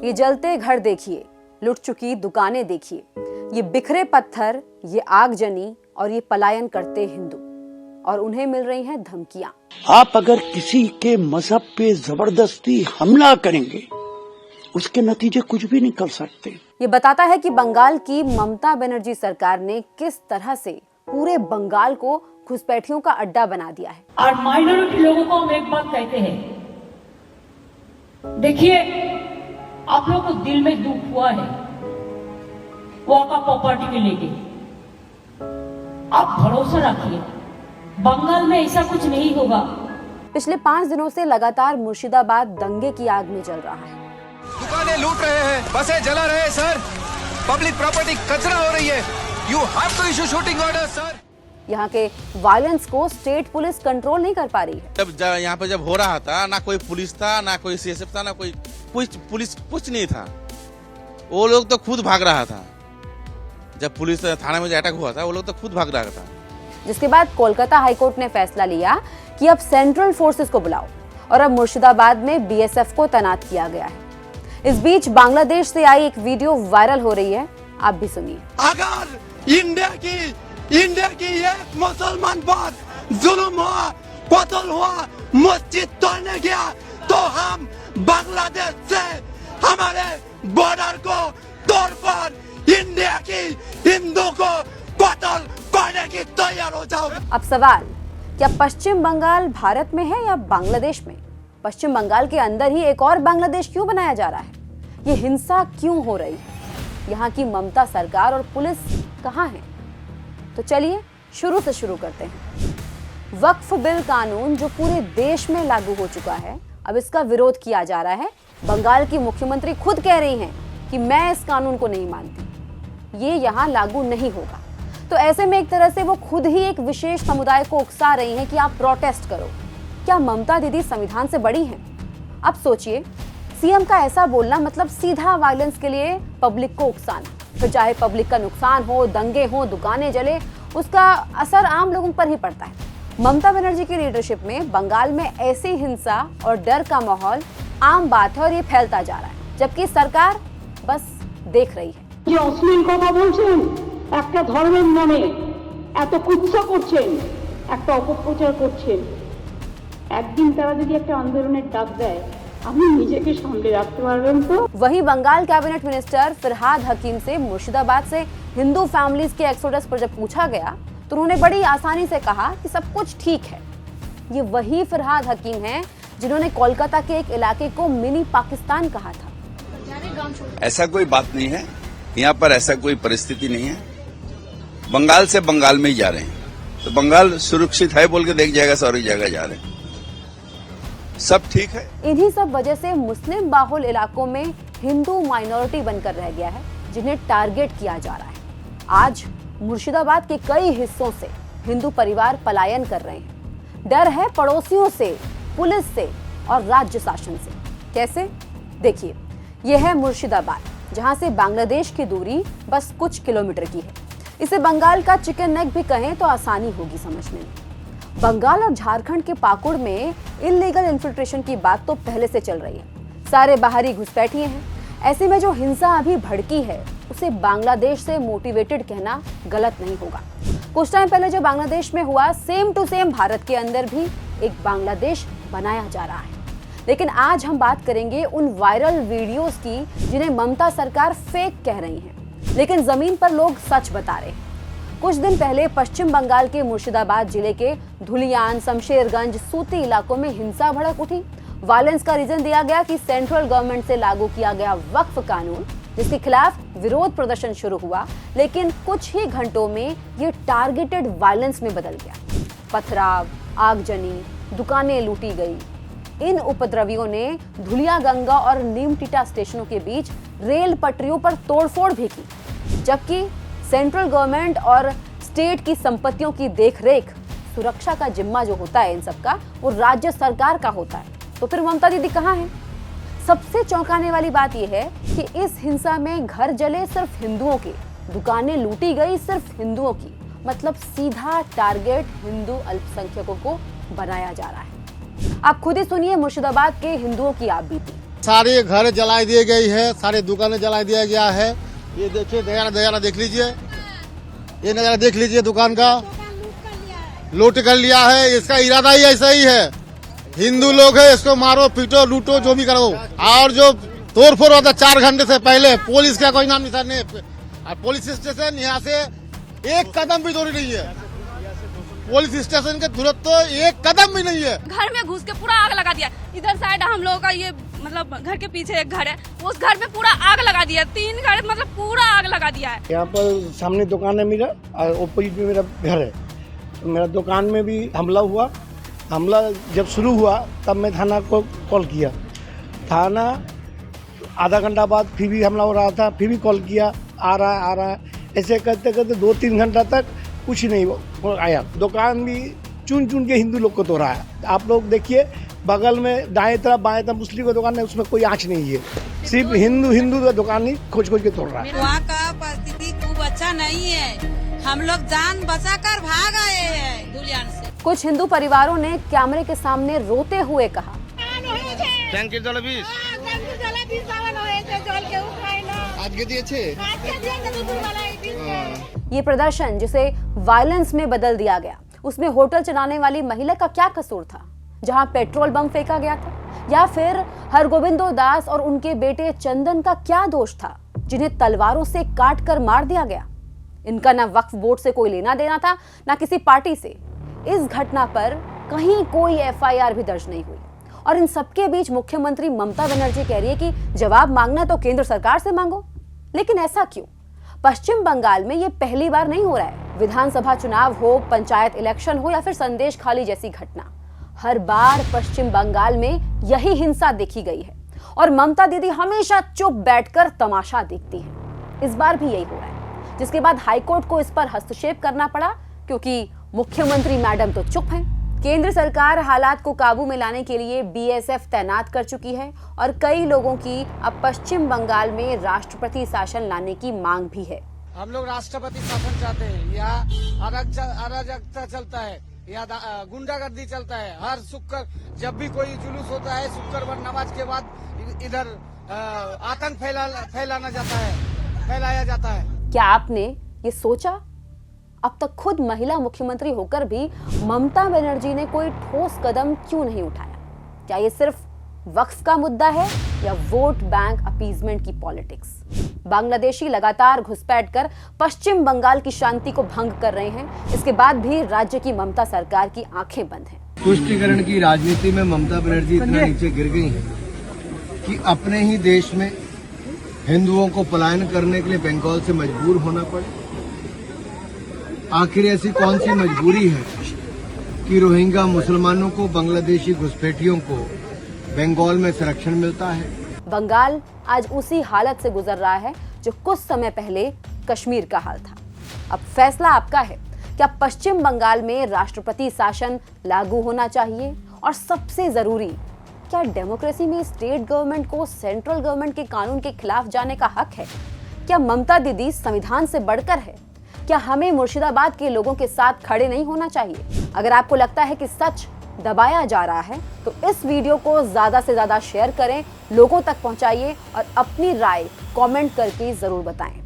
ये जलते घर देखिए, लुट चुकी दुकानें देखिए, ये बिखरे पत्थर, ये आगजनी और ये पलायन करते हिंदू, और उन्हें मिल रही हैं धमकियां। आप अगर किसी के मजहब पे जबरदस्ती हमला करेंगे, उसके नतीजे कुछ भी निकल सकते। ये बताता है कि बंगाल की ममता बनर्जी सरकार ने किस तरह से पूरे बंगाल को घुसपैठियों का अड्डा बना दिया है। और माइनॉरिटी लोगों को हम एक बात कहते हैं, देखिए आप लोगों को दिल में दुख हुआ है वॉका प्रॉपर्टी के लेके, आप भरोसा रखिए बंगाल में ऐसा कुछ नहीं होगा। पिछले 5 दिनों से लगातार मुर्शिदाबाद दंगे की आग में जल रहा है। दुकानें लूट रहे हैं, बसें जला रहे हैं सर, पब्लिक प्रॉपर्टी कचरा हो रही है। You have to issue shooting order sir. यहाँ के वायलेंस को स्टेट पुलिस कंट्रोल नहीं कर पा रही है। जब यहाँ पे जब हो रहा था, ना कोई पुलिस था, ना कोई सीएसएफ था, ना कोई पुलिस कुछ नहीं था। वो लोग तो खुद भाग रहा था। जब पुलिस थाने में अटैक हुआ था, वो लोग तो खुद भाग रहा था। जिसके बाद कोलकाता हाईकोर्ट ने फैसला लिया कि अब सेंट्रल फोर्सेस को बुलाओ, और अब मुर्शिदाबाद में बीएसएफ को तैनात किया गया है। इस बीच बांग्लादेश से आई एक वीडियो वायरल हो रही है, आप भी सुनिए। अगर इंडिया की एक मुसलमान पर जुल्म हुआ, कत्ल हुआ, मस्जिद तोड़ने गया, तो हम बांग्लादेश से हमारे बॉर्डर को तोड़कर इंडिया की हिंदू को कत्ल करने की तैयार हो जाओ। अब सवाल, क्या पश्चिम बंगाल भारत में है या बांग्लादेश में? पश्चिम बंगाल के अंदर ही एक और बांग्लादेश क्यों बनाया जा रहा है? ये हिंसा क्यों हो रही है? यहाँ की ममता सरकार और पुलिस कहाँ है? तो चलिए शुरू से शुरू करते हैं। वक्फ बिल कानून जो पूरे देश में लागू हो चुका है, अब इसका विरोध किया जा रहा है। बंगाल की मुख्यमंत्री खुद कह रही हैं कि मैं इस कानून को नहीं मानती, ये यहाँ लागू नहीं होगा। तो ऐसे में एक तरह से वो खुद ही एक विशेष समुदाय को उकसा रही हैं कि आप प्रोटेस्ट करो। क्या ममता दीदी संविधान से बड़ी हैं? अब सोचिए, सीएम का ऐसा बोलना मतलब सीधा वायलेंस के लिए पब्लिक को उकसाना। फिर चाहे पब्लिक का नुकसान हो, दंगे हो, दुकानें जले, उसका असर आम लोगों पर ही पड़ता है। ममता बनर्जी की लीडरशिप में बंगाल में ऐसी हिंसा और डर का माहौल आम बात है, और ये फैलता जा रहा है, जबकि सरकार बस देख रही है। যে অশ্লীল কথা বলছেন, একটা ধর্মের নামে এত কুৎসা করছেন, একটা অপপ্রচার করছেন, একদিন তারা যদি একটা আন্দোলনের ডাক দেয়, আপনি নিজেকে সামলে রাখতে পারবেন তো? वहीं बंगाल कैबिनेट मिनिस्टर फिरहाद हकीम से मुर्शिदाबाद से हिंदू फैमिलीज के एक्सोडस पर जब पूछा गया, तो उन्होंने बड़ी आसानी से कहा कि सब कुछ ठीक है। ये वही फिरहाद हकीम हैं जिन्होंने कोलकाता के एक इलाके को मिनी पाकिस्तान कहा था। ऐसा कोई बात नहीं है, यहाँ पर ऐसा कोई परिस्थिति नहीं है। बंगाल से बंगाल में ही जा रहे हैं, तो बंगाल सुरक्षित है बोल के देख जाएगा, सारी जगह जा रहे हैं, सब ठीक है। इन्हीं सब वजह से मुस्लिम बाहुल इलाकों में हिंदू माइनॉरिटी बनकर रह गया है, जिन्हें टारगेट किया जा रहा है। आज मुर्शिदाबाद के कई हिस्सों से हिंदू परिवार पलायन कर रहे हैं। डर है पड़ोसियों से, पुलिस से और राज्य शासन से। कैसे? देखिए, यह है मुर्शिदाबाद, जहां से बांग्लादेश की दूरी बस कुछ किलोमीटर की है। इसे बंगाल का चिकन नेक भी कहें तो आसानी होगी समझने में। बंगाल और झारखंड के पाकुड़ में इल्लीगल इन्फिल्ट्रेशन की बात तो पहले से चल रही है। सारे बाहरी घुसपैठिए हैं। ऐसे में जो हिंसा अभी भड़की है, उसे बांग्लादेश से मोटिवेटेड कहना गलत नहीं होगा। कुछ टाइम पहले जो बांग्लादेश में हुआ, सेम टू सेम भारत के अंदर भी एक बांग्लादेश बनाया जा रहा है। लेकिन आज हम बात करेंगे उन वायरल वीडियोस की जिन्हें ममता सरकार फेक कह रही है, लेकिन जमीन पर लोग सच बता रहे हैं। कुछ दिन पहले पश्चिम बंगाल के मुर्शिदाबाद जिले के धुलियान, शमशेरगंज, सूती इलाकों में हिंसा भड़क उठी। वायलेंस का रीजन दिया गया कि सेंट्रल गवर्नमेंट से लागू किया गया वक्फ कानून, जिसके खिलाफ विरोध प्रदर्शन शुरू हुआ, लेकिन कुछ ही घंटों में ये टारगेटेड वायलेंस में बदल गया। पथराव, आगजनी, दुकानें लूटी गई। इन उपद्रवियों ने धुलिया गंगा और नीमटीटा स्टेशनों के बीच रेल पटरियों पर तोड़फोड़ भी की, जबकि सेंट्रल गवर्नमेंट और स्टेट की संपत्तियों की देखरेख, सुरक्षा का जिम्मा जो होता है इन सबका, वो राज्य सरकार का होता है। तो फिर ममता दीदी कहाँ हैं? सबसे चौंकाने वाली बात यह है कि इस हिंसा में घर जले सिर्फ हिंदुओं के, दुकानें लूटी गई सिर्फ हिंदुओं की, मतलब सीधा टारगेट हिंदू अल्पसंख्यकों को बनाया जा रहा है। आप खुद ही सुनिए मुर्शिदाबाद के हिंदुओं की आप बीती। सारे घर जला दिए गई है, सारे दुकानें जला दिया गया है। ये देखिए नजारा देख लीजिए, ये नजारा देख लीजिए, दुकान का लूट कर लिया है। इसका इरादा ही ऐसा ही है, हिंदू लोग है, इसको मारो पीटो लूटो जो भी करो। और जो तोड़फोड़ होता 4 घंटे से पहले पुलिस का कोई नाम निशान नहीं, और पुलिस स्टेशन यहाँ से 1 कदम भी दूरी नहीं है। पुलिस स्टेशन के तुरंत तो 1 कदम भी नहीं है। घर में घुस के पूरा आग लगा दिया। इधर साइड हम लोगों का ये मतलब घर के पीछे एक घर है, उस घर में पूरा आग लगा दिया। 3 घर मतलब पूरा आग लगा दिया है। यहाँ पर सामने दुकान है मेरा और ओपोजिट में मेरा घर है। तो मेरा दुकान में भी हमला हुआ। हमला जब शुरू हुआ तब मैं थाना को कॉल किया। थाना आधा घंटा बाद फिर भी हमला हो रहा था, फिर भी कॉल किया, आ रहा है। ऐसे करते करते 2-3 घंटा तक कुछ नहीं आया। दुकान भी चुन चुन के हिंदू लोग को तोड़ा है। आप लोग देखिए बगल में दाएं तरफ बाएं तरफ मुस्लिम का दुकान है, उसमें कोई आँच नहीं है। सिर्फ हिंदू का दुकान ही खोज के तोड़ रहा है। वहाँ का परिस्थिति खूब अच्छा नहीं है। हम लोग जान बचाकर भाग आए हैं दुलियान से। कुछ हिंदू परिवारों ने कैमरे के सामने रोते हुए कहा, ये प्रदर्शन जिसे वायलेंस में बदल दिया गया, उसमें होटल चलाने वाली महिला का क्या कसूर था, जहां पेट्रोल बम फेंका गया था? या फिर हरगोविंदो दास और उनके बेटे चंदन का क्या दोष था, जिन्हें तलवारों से काट कर मार दिया गया? इनका ना वक्फ बोर्ड से कोई लेना देना था, ना किसी पार्टी से। इस घटना पर कहीं कोई एफआईआर भी दर्ज नहीं हुई। और इन सबके बीच मुख्यमंत्री ममता बनर्जी कह रही है कि जवाब मांगना तो केंद्र सरकार से मांगो। लेकिन ऐसा क्यों? पश्चिम बंगाल में ये पहली बार नहीं हो रहा है। विधानसभा चुनाव हो, पंचायत इलेक्शन हो या फिर संदेश खाली जैसी घटना, हर बार पश्चिम बंगाल में यही हिंसा देखी गई है। और ममता दीदी हमेशा चुप बैठकर तमाशा देखती हैं। इस बार भी यही हो रहा है, जिसके बाद हाईकोर्ट को इस पर हस्तक्षेप करना पड़ा, क्योंकि मुख्यमंत्री मैडम तो चुप हैं। केंद्र सरकार हालात को काबू में लाने के लिए बीएसएफ तैनात कर चुकी है और कई लोगों की अब पश्चिम बंगाल में राष्ट्रपति शासन लाने की मांग भी है। हम लोग राष्ट्रपति शासन चाहते हैं। यहाँ अराजकता चलता है, यहाँ गुंडागर्दी चलता है। हर शुक्र जब भी कोई जुलूस होता है, शुक्रवार नमाज के बाद इधर आतंक फैलाया जाता है। क्या आपने ये सोचा? अब तक खुद महिला मुख्यमंत्री होकर भी ममता बनर्जी ने कोई ठोस कदम क्यों नहीं उठाया? क्या ये सिर्फ वक्फ का मुद्दा है या वोट बैंक अपीजमेंट की पॉलिटिक्स? बांग्लादेशी लगातार घुसपैठ कर पश्चिम बंगाल की शांति को भंग कर रहे हैं। इसके बाद भी राज्य की ममता सरकार की आंखें बंद हैं। तुष्टीकरण की राजनीति में ममता बनर्जी इतना नीचे गिर गई हैं कि अपने ही देश में हिंदुओं को पलायन करने के लिए बंगाल से मजबूर होना पड़े। आखिर ऐसी कौन सी मजबूरी है कि रोहिंग्या मुसलमानों को, बांग्लादेशी घुसपैठियों को बंगाल में संरक्षण मिलता है? बंगाल आज उसी हालत से गुजर रहा है जो कुछ समय पहले कश्मीर का हाल था। अब फैसला आपका है। क्या पश्चिम बंगाल में राष्ट्रपति शासन लागू होना चाहिए? और सबसे जरूरी, क्या डेमोक्रेसी में स्टेट गवर्नमेंट को सेंट्रल गवर्नमेंट के कानून के खिलाफ जाने का हक है? क्या ममता दीदी संविधान से बढ़कर है? क्या हमें मुर्शिदाबाद के लोगों के साथ खड़े नहीं होना चाहिए? अगर आपको लगता है कि सच दबाया जा रहा है तो इस वीडियो को ज्यादा से ज्यादा शेयर करें, लोगों तक पहुंचाइए और अपनी राय कमेंट करके जरूर बताएं।